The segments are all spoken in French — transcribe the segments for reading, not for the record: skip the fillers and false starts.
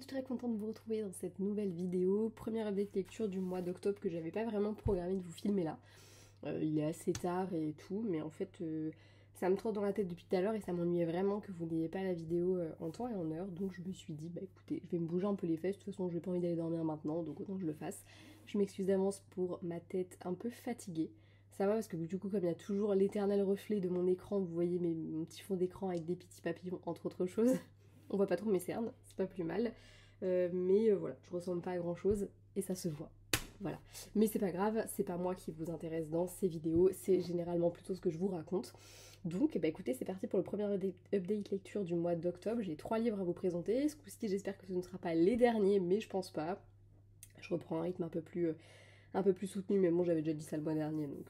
suis très contente de vous retrouver dans cette nouvelle vidéo. Première update lecture du mois d'octobre que j'avais pas vraiment programmé de vous filmer là. Il est assez tard et tout, mais en fait ça me trotte dans la tête depuis tout à l'heure et ça m'ennuyait vraiment que vous n'ayez pas la vidéo en temps et en heure. Donc je me suis dit, bah écoutez, je vais me bouger un peu les fesses, de toute façon j'ai pas envie d'aller dormir maintenant, donc autant que je le fasse. Je m'excuse d'avance pour ma tête un peu fatiguée. Ça va parce que du coup comme il y a toujours l'éternel reflet de mon écran, vous voyez mon petit fond d'écran avec des petits papillons entre autres choses. On voit pas trop mes cernes, c'est pas plus mal. Mais voilà, je ressemble pas à grand chose et ça se voit. Voilà. Mais c'est pas grave, c'est pas moi qui vous intéresse dans ces vidéos, c'est généralement plutôt ce que je vous raconte. Donc bah écoutez, c'est parti pour le premier update lecture du mois d'octobre. J'ai 3 livres à vous présenter. Ce coup-ci, j'espère que ce ne sera pas les derniers, mais je pense pas. Je reprends un rythme un peu plus soutenu, mais bon, j'avais déjà dit ça le mois dernier, donc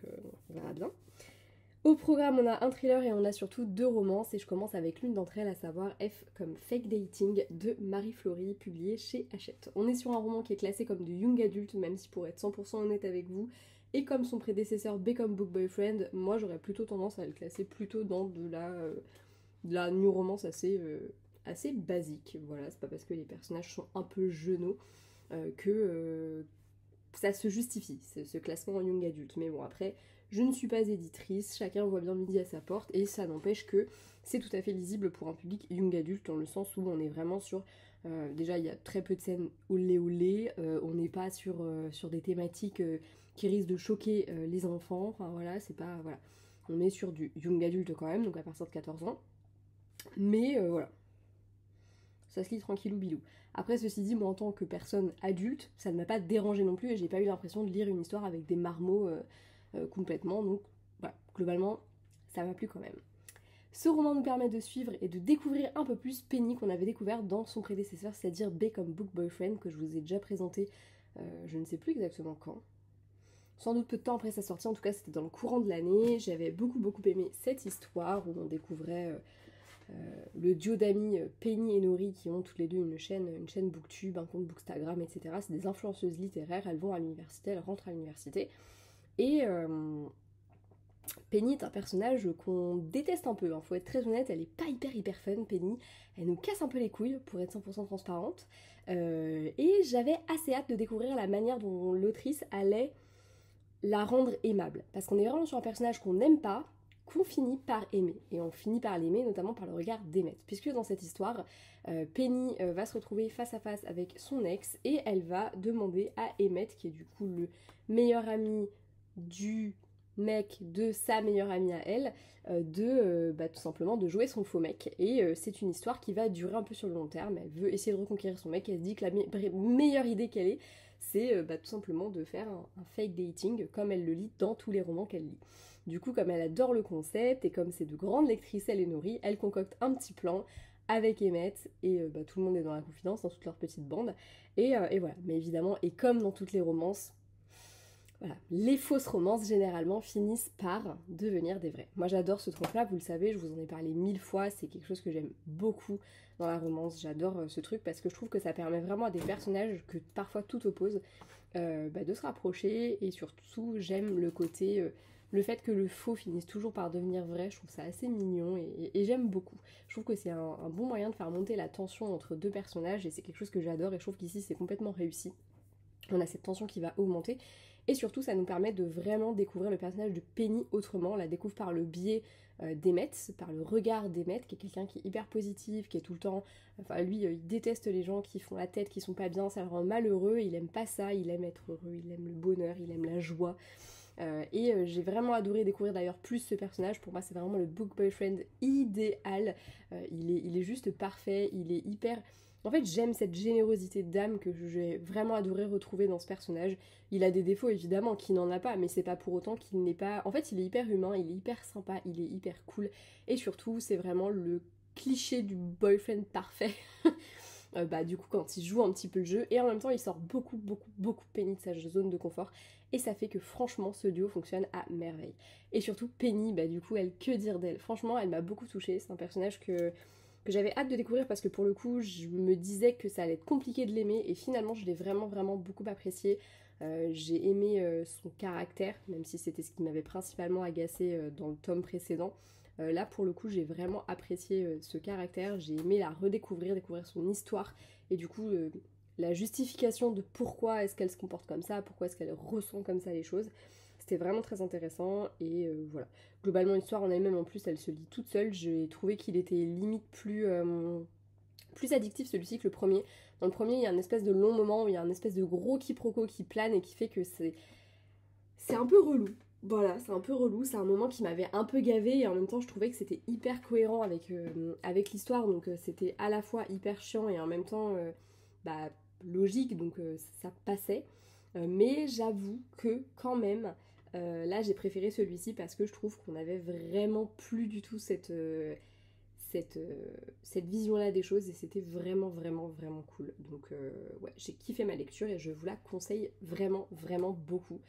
on verra bien. Au programme, on a un thriller et on a surtout 2 romances et je commence avec l'une d'entre elles, à savoir F comme Fake Dating de Marie Flory, publié chez Hachette. On est sur un roman qui est classé comme de young adult, même si pour être 100% honnête avec vous, et comme son prédécesseur B comme Book Boyfriend, moi j'aurais plutôt tendance à le classer plutôt dans de la new romance assez basique. Voilà, c'est pas parce que les personnages sont un peu genoux que ça se justifie, ce classement en young adulte. Mais bon, après, je ne suis pas éditrice, chacun voit bien midi à sa porte, et ça n'empêche que c'est tout à fait lisible pour un public young adulte, dans le sens où on est vraiment sur... déjà, il y a très peu de scènes olé olé, on n'est pas sur des thématiques qui risquent de choquer les enfants, enfin voilà, c'est pas... Voilà. On est sur du young adulte quand même, donc à partir de 14 ans. Mais voilà, ça se lit tranquillou bilou. Après, ceci dit, moi en tant que personne adulte, ça ne m'a pas dérangé non plus et j'ai pas eu l'impression de lire une histoire avec des marmots complètement, donc voilà, globalement, ça m'a plu quand même. Ce roman nous permet de suivre et de découvrir un peu plus Penny qu'on avait découvert dans son prédécesseur, c'est-à-dire B comme Book Boyfriend, que je vous ai déjà présenté, je ne sais plus exactement quand. Sans doute peu de temps après sa sortie, en tout cas c'était dans le courant de l'année. J'avais beaucoup aimé cette histoire où on découvrait le duo d'amis Penny et Nori qui ont toutes les deux une chaîne Booktube, un compte Bookstagram, etc. C'est des influenceuses littéraires, elles vont à l'université, elles rentrent à l'université. Et Penny est un personnage qu'on déteste un peu, hein. Faut être très honnête, elle est pas hyper fun, Penny. Elle nous casse un peu les couilles, pour être 100% transparente. Et j'avais assez hâte de découvrir la manière dont l'autrice allait la rendre aimable. Parce qu'on est vraiment sur un personnage qu'on n'aime pas, qu'on finit par aimer. Et on finit par l'aimer notamment par le regard d'Emmett. Puisque dans cette histoire, Penny va se retrouver face à face avec son ex et elle va demander à Emmett, qui est du coup le meilleur ami du mec de sa meilleure amie à elle, tout simplement de jouer son faux mec. Et c'est une histoire qui va durer un peu sur le long terme. Elle veut essayer de reconquérir son mec. Elle se dit que la meilleure idée qu'elle ait, c'est tout simplement de faire un fake dating comme elle le lit dans tous les romans qu'elle lit. Du coup, comme elle adore le concept et comme c'est de grandes lectrices, elle est nourrie, elle concocte un petit plan avec Emmett et tout le monde est dans la confidence dans toute leur petite bande. Et voilà, mais évidemment, et comme dans toutes les romances, voilà, les fausses romances généralement finissent par devenir des vraies. Moi j'adore ce truc-là, vous le savez, je vous en ai parlé 1000 fois, c'est quelque chose que j'aime beaucoup dans la romance. J'adore ce truc parce que je trouve que ça permet vraiment à des personnages que parfois tout oppose de se rapprocher, et surtout j'aime le côté, le fait que le faux finisse toujours par devenir vrai. Je trouve ça assez mignon et j'aime beaucoup. Je trouve que c'est un bon moyen de faire monter la tension entre deux personnages et c'est quelque chose que j'adore et je trouve qu'ici c'est complètement réussi. On a cette tension qui va augmenter. Et surtout, ça nous permet de vraiment découvrir le personnage de Penny autrement. On la découvre par le biais d'Emmett, par le regard d'Emmett, qui est quelqu'un qui est hyper positif, qui est tout le temps... Enfin, lui, il déteste les gens qui font la tête, qui sont pas bien, ça le rend malheureux, il aime pas ça, il aime être heureux, il aime le bonheur, il aime la joie. J'ai vraiment adoré découvrir d'ailleurs plus ce personnage. Pour moi, c'est vraiment le book boyfriend idéal. Il est juste parfait, il est hyper... En fait, j'aime cette générosité d'âme que j'ai vraiment adoré retrouver dans ce personnage. Il a des défauts évidemment, qui n'en a pas, mais c'est pas pour autant qu'il n'est pas... En fait, il est hyper humain, il est hyper sympa, il est hyper cool. Et surtout, c'est vraiment le cliché du boyfriend parfait. Du coup, quand il joue un petit peu le jeu, et en même temps, il sort beaucoup Penny de sa zone de confort. Et ça fait que franchement, ce duo fonctionne à merveille. Et surtout, Penny, du coup, elle, que dire d'elle? Franchement, elle m'a beaucoup touchée. C'est un personnage que j'avais hâte de découvrir parce que pour le coup je me disais que ça allait être compliqué de l'aimer et finalement je l'ai vraiment beaucoup apprécié. J'ai aimé son caractère, même si c'était ce qui m'avait principalement agacé dans le tome précédent. Là pour le coup j'ai vraiment apprécié ce caractère, j'ai aimé la redécouvrir, découvrir son histoire et du coup la justification de pourquoi est-ce qu'elle se comporte comme ça, pourquoi est-ce qu'elle ressent comme ça les choses. C'était vraiment très intéressant et voilà. Globalement l'histoire en elle-même en plus elle se lit toute seule, j'ai trouvé qu'il était limite plus addictif celui-ci que le premier. Dans le premier il y a une espèce de long moment où il y a un espèce de gros quiproquo qui plane et qui fait que c'est un peu relou. Voilà, c'est un peu relou, c'est un moment qui m'avait un peu gavé et en même temps je trouvais que c'était hyper cohérent avec l'histoire, donc c'était à la fois hyper chiant et en même temps bah, logique, donc ça passait. Mais j'avoue que quand même, là j'ai préféré celui-ci parce que je trouve qu'on avait vraiment plus du tout cette, cette vision-là des choses et c'était vraiment vraiment vraiment cool. Donc ouais, j'ai kiffé ma lecture et je vous la conseille vraiment vraiment beaucoup.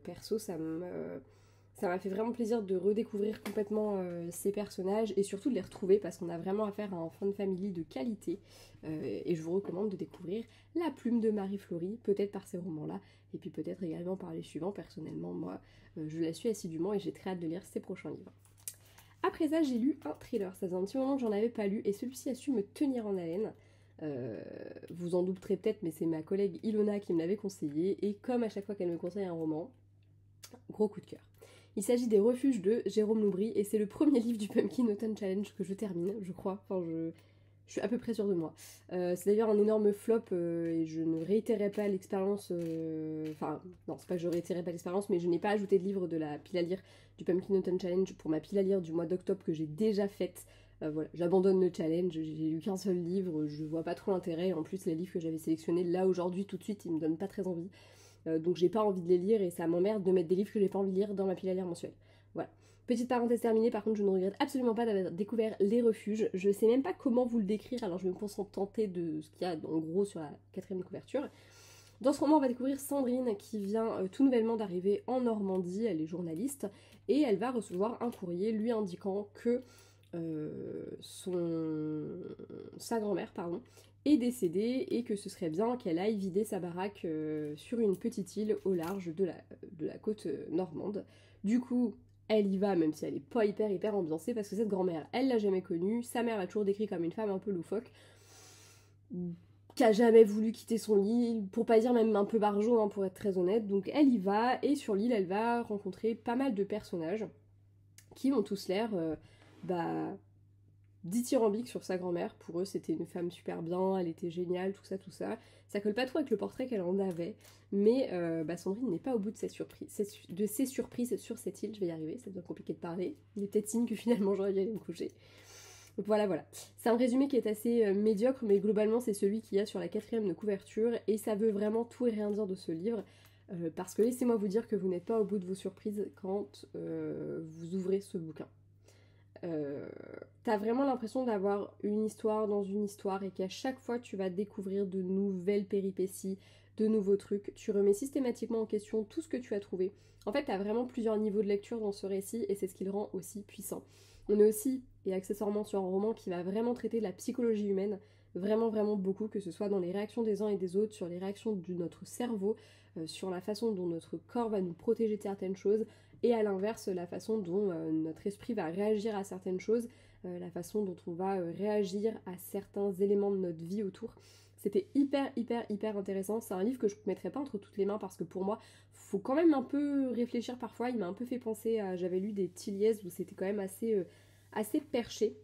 Perso, ça m'a fait vraiment plaisir de redécouvrir complètement ces personnages et surtout de les retrouver parce qu'on a vraiment affaire à un fan family de qualité et je vous recommande de découvrir La Plume de Marie-Florie, peut-être par ces romans-là et puis peut-être également par les suivants. Personnellement, moi, je la suis assidûment et j'ai très hâte de lire ses prochains livres. Après ça, j'ai lu un thriller. Ça faisait un petit moment que j'en avais pas lu et celui-ci a su me tenir en haleine. Vous en douterez peut-être, mais c'est ma collègue Ilona qui me l'avait conseillé et comme à chaque fois qu'elle me conseille un roman, gros coup de cœur. Il s'agit des Refuges de Jérôme Loubry et c'est le premier livre du Pumpkin Autumn Challenge que je termine, je crois. Enfin, je suis à peu près sûre de moi. C'est d'ailleurs un énorme flop et je ne réitérerai pas l'expérience. Enfin, non, c'est pas que je réitérerai pas l'expérience, mais je n'ai pas ajouté de livre de la pile à lire du Pumpkin Autumn Challenge pour ma pile à lire du mois d'octobre que j'ai déjà faite. Voilà, j'abandonne le challenge, j'ai lu qu'un seul livre, je vois pas trop l'intérêt. En plus, les livres que j'avais sélectionnés là aujourd'hui, tout de suite, ils me donnent pas très envie. Donc j'ai pas envie de les lire et ça m'emmerde de mettre des livres que j'ai pas envie de lire dans ma pile à lire mensuelle. Voilà. Petite parenthèse terminée, par contre je ne regrette absolument pas d'avoir découvert Les Refuges. Je sais même pas comment vous le décrire, alors je me contenter de ce qu'il y a en gros sur la 4e couverture. Dans ce roman, on va découvrir Sandrine qui vient tout nouvellement d'arriver en Normandie, elle est journaliste, et elle va recevoir un courrier lui indiquant que sa grand-mère est décédée et que ce serait bien qu'elle aille vider sa baraque sur une petite île au large de la côte normande. Du coup, elle y va même si elle est pas hyper ambiancée parce que cette grand-mère, elle l'a jamais connue, sa mère l'a toujours décrit comme une femme un peu loufoque qui a jamais voulu quitter son lit, pour pas dire même un peu barjot hein, pour être très honnête. Donc elle y va et sur l'île elle va rencontrer pas mal de personnages qui ont tous l'air dithyrambique sur sa grand-mère. Pour eux, c'était une femme super bien, elle était géniale, tout ça, tout ça. Ça colle pas trop avec le portrait qu'elle en avait, mais Sandrine n'est pas au bout de ses surprises sur cette île. Je vais y arriver, ça devient compliqué de parler. Il est peut-être signe que finalement j'aurais dû aller me coucher. Donc voilà. C'est un résumé qui est assez médiocre, mais globalement c'est celui qu'il y a sur la 4e de couverture, et ça veut vraiment tout et rien dire de ce livre. Parce que laissez-moi vous dire que vous n'êtes pas au bout de vos surprises quand vous ouvrez ce bouquin. T'as vraiment l'impression d'avoir une histoire dans une histoire et qu'à chaque fois tu vas découvrir de nouvelles péripéties, de nouveaux trucs. Tu remets systématiquement en question tout ce que tu as trouvé. En fait, t'as vraiment plusieurs niveaux de lecture dans ce récit et c'est ce qui le rend aussi puissant. On est aussi, et accessoirement, sur un roman qui va vraiment traiter de la psychologie humaine, vraiment beaucoup, que ce soit dans les réactions des uns et des autres, sur les réactions de notre cerveau, sur la façon dont notre corps va nous protéger de certaines choses, et à l'inverse la façon dont notre esprit va réagir à certaines choses, la façon dont on va réagir à certains éléments de notre vie autour. C'était hyper intéressant. C'est un livre que je ne mettrais pas entre toutes les mains parce que pour moi, faut quand même un peu réfléchir parfois. Il m'a un peu fait penser à... J'avais lu des Tilliez où c'était quand même assez perché.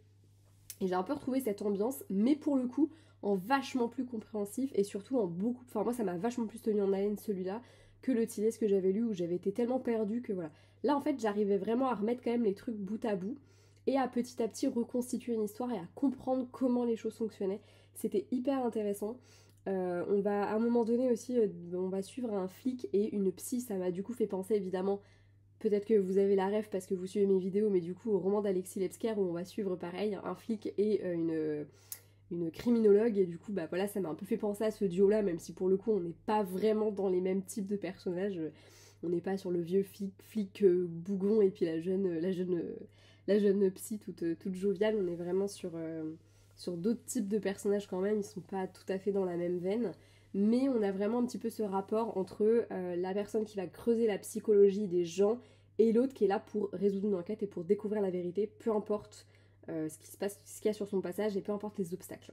Et j'ai un peu retrouvé cette ambiance, mais pour le coup, en vachement plus compréhensif et surtout en beaucoup... Enfin moi ça m'a vachement plus tenu en haleine celui-là que le Tilliez que j'avais lu où j'avais été tellement perdue que voilà. Là en fait j'arrivais vraiment à remettre quand même les trucs bout à bout et à petit reconstituer une histoire et à comprendre comment les choses fonctionnaient. C'était hyper intéressant. On va à un moment donné aussi, on va suivre un flic et une psy, ça m'a du coup fait penser évidemment, peut-être que vous avez la ref parce que vous suivez mes vidéos, mais du coup au roman d'Alexis Lebsker où on va suivre pareil un flic et une criminologue et du coup bah voilà ça m'a un peu fait penser à ce duo là même si pour le coup on n'est pas vraiment dans les mêmes types de personnages, on n'est pas sur le vieux flic bougon et puis la jeune psy toute joviale, on est vraiment sur d'autres types de personnages quand même, ils sont pas tout à fait dans la même veine, mais on a vraiment un petit peu ce rapport entre la personne qui va creuser la psychologie des gens et l'autre qui est là pour résoudre une enquête et pour découvrir la vérité, peu importe ce qui se passe, ce qu'il y a sur son passage et peu importe les obstacles.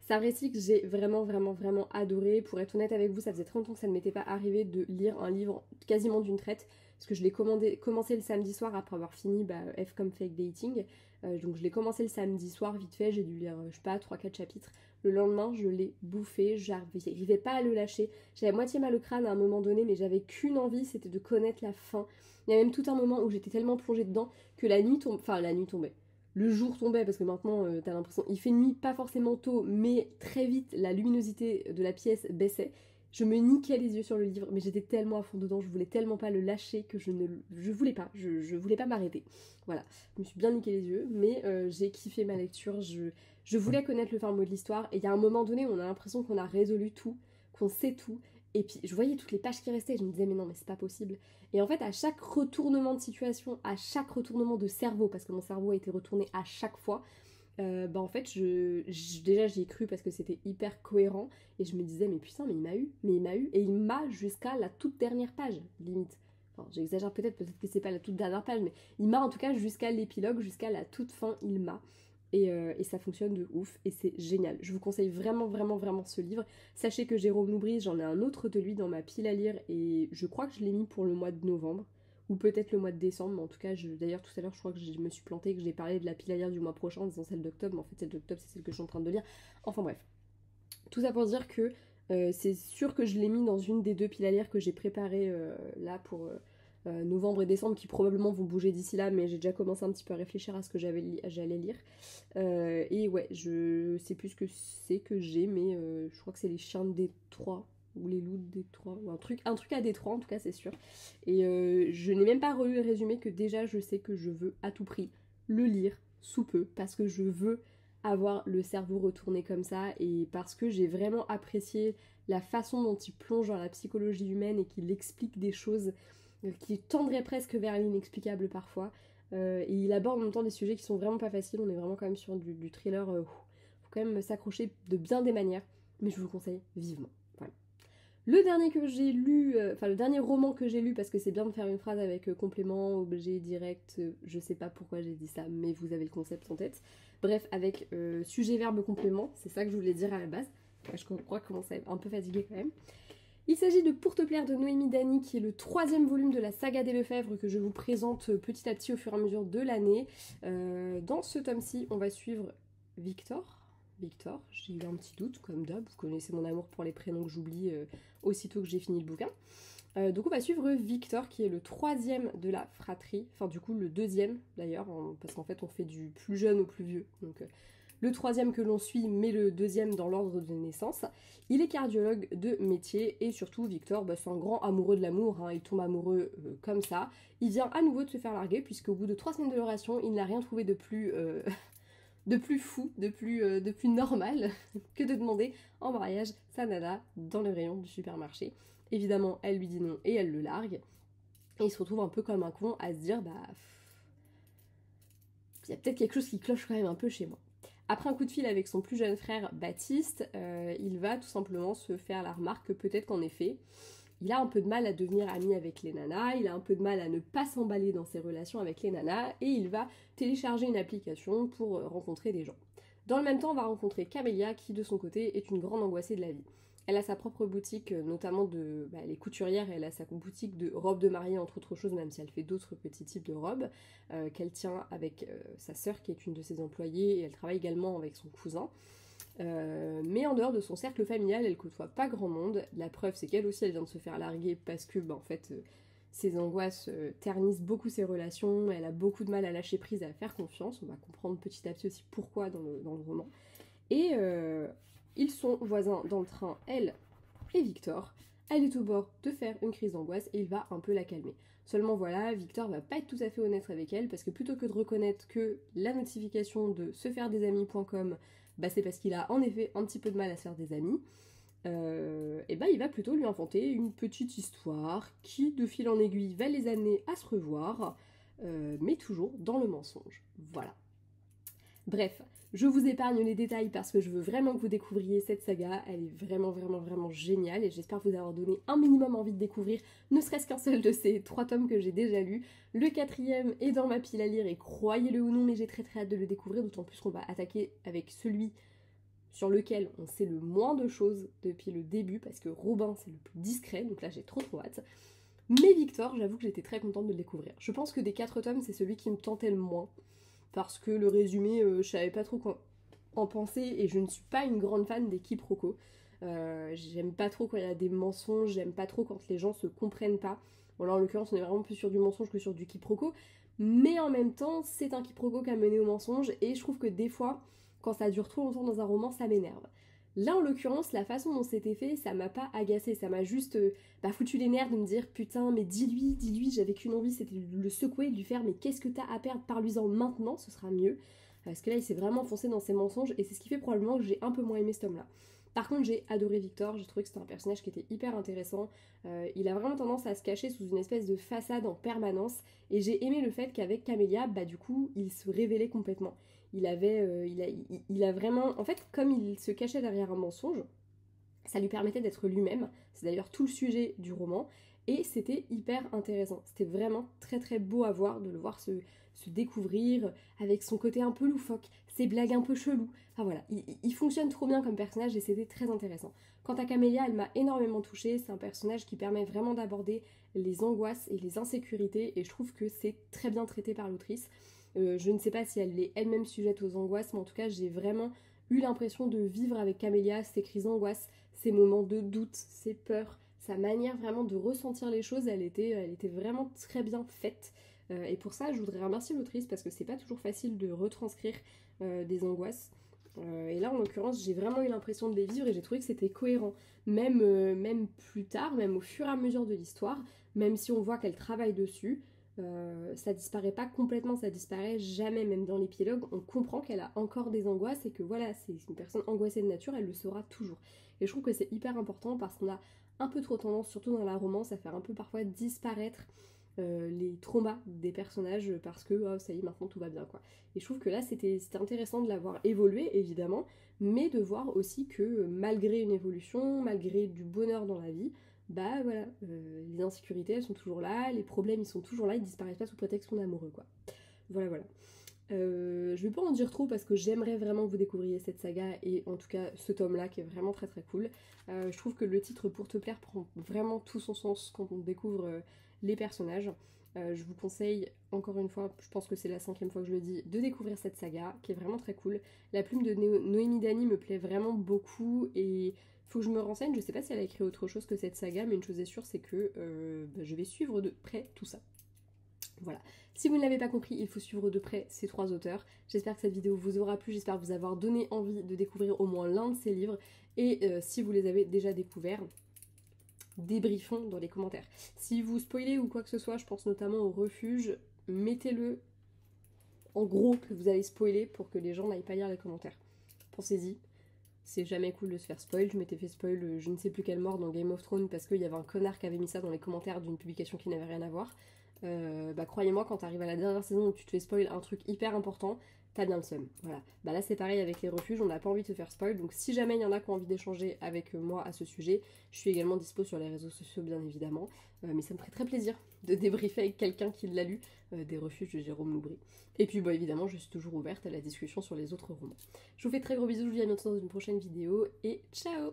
C'est un récit que j'ai vraiment adoré. Pour être honnête avec vous, ça faisait très longtemps que ça ne m'était pas arrivé de lire un livre quasiment d'une traite, parce que je l'ai commencé le samedi soir après avoir fini F comme Fake Dating. Donc je l'ai commencé le samedi soir vite fait, j'ai dû lire, je sais pas, 3-4 chapitres. Le lendemain, je l'ai bouffé, j'arrivais pas à le lâcher. J'avais moitié mal au crâne à un moment donné, mais j'avais qu'une envie, c'était de connaître la fin. Il y a même tout un moment où j'étais tellement plongée dedans que la nuit tombait. Le jour tombait parce que maintenant t'as l'impression, il fait nuit pas forcément tôt, mais très vite la luminosité de la pièce baissait. Je me niquais les yeux sur le livre, mais j'étais tellement à fond dedans, je voulais tellement pas le lâcher que je voulais pas, je voulais pas m'arrêter. Voilà, je me suis bien niqué les yeux, mais j'ai kiffé ma lecture, je voulais connaître le fin mot de l'histoire, et il y a un moment donné où on a l'impression qu'on a résolu tout, qu'on sait tout, et puis je voyais toutes les pages qui restaient, et je me disais mais non mais c'est pas possible. Et en fait à chaque retournement de situation, à chaque retournement de cerveau, parce que mon cerveau a été retourné à chaque fois, en fait déjà j'y ai cru parce que c'était hyper cohérent, et je me disais mais putain mais il m'a eu, et il m'a jusqu'à la toute dernière page, limite. Enfin j'exagère peut-être que c'est pas la toute dernière page, mais il m'a en tout cas jusqu'à l'épilogue, jusqu'à la toute fin, il m'a. Et ça fonctionne de ouf, et c'est génial. Je vous conseille vraiment ce livre. Sachez que Jérôme Loubry, j'en ai un autre de lui dans ma pile à lire, et je crois que je l'ai mis pour le mois de novembre, ou peut-être le mois de décembre, mais en tout cas, d'ailleurs tout à l'heure je crois que je me suis plantée, que j'ai parlé de la pile à lire du mois prochain en disant celle d'octobre, mais en fait celle d'octobre c'est celle que je suis en train de lire. Enfin bref. Tout ça pour dire que c'est sûr que je l'ai mis dans une des deux piles à lire que j'ai préparées là pour novembre et décembre, qui probablement vont bouger d'ici là, mais j'ai déjà commencé un petit peu à réfléchir à ce que j'allais lire. Et ouais, je sais plus ce que c'est que j'ai, mais je crois que c'est les chiens de Détroit, ou les loups de Détroit, ou un truc à Détroit en tout cas, c'est sûr. Et je n'ai même pas relu le résumé, que déjà je sais que je veux à tout prix le lire sous peu, parce que je veux avoir le cerveau retourné comme ça, et parce que j'ai vraiment apprécié la façon dont il plonge dans la psychologie humaine et qu'il explique des choses qui tendraient presque vers l'inexplicable parfois. Et il aborde en même temps des sujets qui sont vraiment pas faciles, on est vraiment quand même sur du thriller, faut quand même s'accrocher de bien des manières, mais je vous le conseille vivement. Voilà. Le dernier que j'ai lu, le dernier roman que j'ai lu, parce que c'est bien de faire une phrase avec complément, objet, direct, je sais pas pourquoi j'ai dit ça, mais vous avez le concept en tête. Bref, avec sujet, verbe, complément, c'est ça que je voulais dire à la base. Je crois que je commence à être un peu fatiguée quand même. Il s'agit de Pour te plaire de Noémie Dany, qui est le 3e volume de la saga des Lefebvre, que je vous présente petit à petit au fur et à mesure de l'année. Dans ce tome-ci, on va suivre Victor, j'ai eu un petit doute comme d'hab, vous connaissez mon amour pour les prénoms que j'oublie aussitôt que j'ai fini le bouquin. Donc on va suivre Victor, qui est le 3e de la fratrie, enfin du coup le 2e d'ailleurs, parce qu'en fait on fait du plus jeune au plus vieux, donc le 3e que l'on suit, mais le 2e dans l'ordre de naissance. Il est cardiologue de métier, et surtout Victor, c'est un grand amoureux de l'amour, hein, il tombe amoureux comme ça. Il vient à nouveau de se faire larguer, puisqu'au bout de 3 semaines de relation, il n'a rien trouvé de plus... de plus fou, de plus normal que de demander en mariage sa nana dans le rayon du supermarché. Évidemment, elle lui dit non et elle le largue. Et il se retrouve un peu comme un con à se dire, il y a peut-être quelque chose qui cloche quand même un peu chez moi. Après un coup de fil avec son plus jeune frère Baptiste, il va tout simplement se faire la remarque que peut-être qu'en effet, il a un peu de mal à devenir ami avec les nanas, il a un peu de mal à ne pas s'emballer dans ses relations avec les nanas, et il va télécharger une application pour rencontrer des gens. Dans le même temps, on va rencontrer Camélia, qui de son côté est une grande angoissée de la vie. Elle a sa propre boutique, notamment elle est couturière, et elle a sa boutique de robes de mariée, entre autres choses, même si elle fait d'autres petits types de robes, qu'elle tient avec sa sœur, qui est une de ses employées, et elle travaille également avec son cousin. Mais en dehors de son cercle familial, elle côtoie pas grand monde. La preuve, c'est qu'elle aussi, elle vient de se faire larguer parce que, en fait, ses angoisses ternissent beaucoup ses relations. Elle a beaucoup de mal à lâcher prise, à faire confiance. On va comprendre petit à petit aussi pourquoi dans le roman. Et ils sont voisins dans le train, elle et Victor. Elle est au bord de faire une crise d'angoisse et il va un peu la calmer. Seulement voilà, Victor va pas être tout à fait honnête avec elle, parce que plutôt que de reconnaître que la notification de sefairedesAmis.com, c'est parce qu'il a en effet un petit peu de mal à se faire des amis, il va plutôt lui inventer une petite histoire qui, de fil en aiguille, va les amener à se revoir, mais toujours dans le mensonge. Voilà. Bref, je vous épargne les détails parce que je veux vraiment que vous découvriez cette saga, elle est vraiment géniale et j'espère vous avoir donné un minimum envie de découvrir ne serait-ce qu'un seul de ces 3 tomes que j'ai déjà lus. Le 4e est dans ma pile à lire et croyez-le ou non mais j'ai très hâte de le découvrir, d'autant plus qu'on va attaquer avec celui sur lequel on sait le moins de choses depuis le début parce que Robin c'est le plus discret, donc là j'ai trop hâte. Mais Victor, j'avoue que j'étais très contente de le découvrir. Je pense que des 4 tomes c'est celui qui me tentait le moins. Parce que le résumé, je savais pas trop quoi en penser et je ne suis pas une grande fan des quiproquos. J'aime pas trop quand il y a des mensonges, j'aime pas trop quand les gens se comprennent pas. Bon là en l'occurrence on est vraiment plus sur du mensonge que sur du quiproquo, mais en même temps c'est un quiproquo qui a mené au mensonge et je trouve que des fois quand ça dure trop longtemps dans un roman ça m'énerve. Là en l'occurrence la façon dont c'était fait ça m'a pas agacé, ça m'a juste foutu les nerfs de me dire putain mais dis-lui, j'avais qu'une envie c'était de le secouer, de lui faire mais qu'est-ce que t'as à perdre, parle-lui-en maintenant, ce sera mieux. Parce que là il s'est vraiment foncé dans ses mensonges et c'est ce qui fait probablement que j'ai un peu moins aimé ce tome là. Par contre j'ai adoré Victor, j'ai trouvé que c'était un personnage qui était hyper intéressant, il a vraiment tendance à se cacher sous une espèce de façade en permanence et j'ai aimé le fait qu'avec Camélia, du coup il se révélait complètement. Il a vraiment... En fait, comme il se cachait derrière un mensonge, ça lui permettait d'être lui-même. C'est d'ailleurs tout le sujet du roman. Et c'était hyper intéressant. C'était vraiment très beau à voir, de le voir se découvrir avec son côté un peu loufoque, ses blagues un peu cheloues. Enfin voilà, il fonctionne trop bien comme personnage et c'était très intéressant. Quant à Camélia, elle m'a énormément touchée. C'est un personnage qui permet vraiment d'aborder les angoisses et les insécurités. Et je trouve que c'est très bien traité par l'autrice. Je ne sais pas si elle est elle-même sujette aux angoisses, mais en tout cas j'ai vraiment eu l'impression de vivre avec Camélia ses crises d'angoisse, ses moments de doute, ses peurs, sa manière vraiment de ressentir les choses, elle était vraiment très bien faite. Et pour ça je voudrais remercier l'autrice parce que c'est pas toujours facile de retranscrire des angoisses. Et là en l'occurrence j'ai vraiment eu l'impression de les vivre et j'ai trouvé que c'était cohérent. Même plus tard, même au fur et à mesure de l'histoire, même si on voit qu'elle travaille dessus, ça disparaît pas complètement, ça disparaît jamais, même dans l'épilogue, on comprend qu'elle a encore des angoisses et que voilà, c'est une personne angoissée de nature, elle le sera toujours. Et je trouve que c'est hyper important parce qu'on a un peu trop tendance, surtout dans la romance, à faire un peu parfois disparaître les traumas des personnages parce que oh, ça y est, maintenant tout va bien quoi. Et je trouve que là c'était intéressant de la voir évoluer évidemment, mais de voir aussi que malgré une évolution, malgré du bonheur dans la vie, voilà, les insécurités elles sont toujours là, les problèmes ils sont toujours là, ils disparaissent pas sous prétexte qu'on est amoureux quoi. Voilà. Je vais pas en dire trop parce que j'aimerais vraiment que vous découvriez cette saga et en tout cas ce tome là qui est vraiment très cool. Je trouve que le titre Pour te plaire prend vraiment tout son sens quand on découvre les personnages. Je vous conseille encore une fois, je pense que c'est la 5e fois que je le dis, de découvrir cette saga qui est vraiment très cool. La plume de Noémie Dany me plaît vraiment beaucoup et faut que je me renseigne, je sais pas si elle a écrit autre chose que cette saga, mais une chose est sûre, c'est que je vais suivre de près tout ça. Voilà. Si vous ne l'avez pas compris, il faut suivre de près ces 3 auteurs. J'espère que cette vidéo vous aura plu, j'espère vous avoir donné envie de découvrir au moins l'un de ces livres. Et si vous les avez déjà découverts, débriefons dans les commentaires. Si vous spoilez ou quoi que ce soit, je pense notamment au refuge, mettez-le en gros que vous allez spoiler pour que les gens n'aillent pas lire les commentaires. Pensez-y. C'est jamais cool de se faire spoil, je m'étais fait spoil je ne sais plus quelle mort dans Game of Thrones parce qu'il y avait un connard qui avait mis ça dans les commentaires d'une publication qui n'avait rien à voir. Croyez-moi, quand t'arrives à la dernière saison où tu te fais spoil un truc hyper important, t'as bien le seum. Voilà. Là c'est pareil avec les refuges, on n'a pas envie de se faire spoil, donc si jamais il y en a qui ont envie d'échanger avec moi à ce sujet, je suis également dispo sur les réseaux sociaux bien évidemment, mais ça me ferait très plaisir de débriefer avec quelqu'un qui l'a lu, des refuges de Jérôme Loubry. Et puis évidemment je suis toujours ouverte à la discussion sur les autres romans. Je vous fais très gros bisous, je vous dis à bientôt dans une prochaine vidéo et ciao.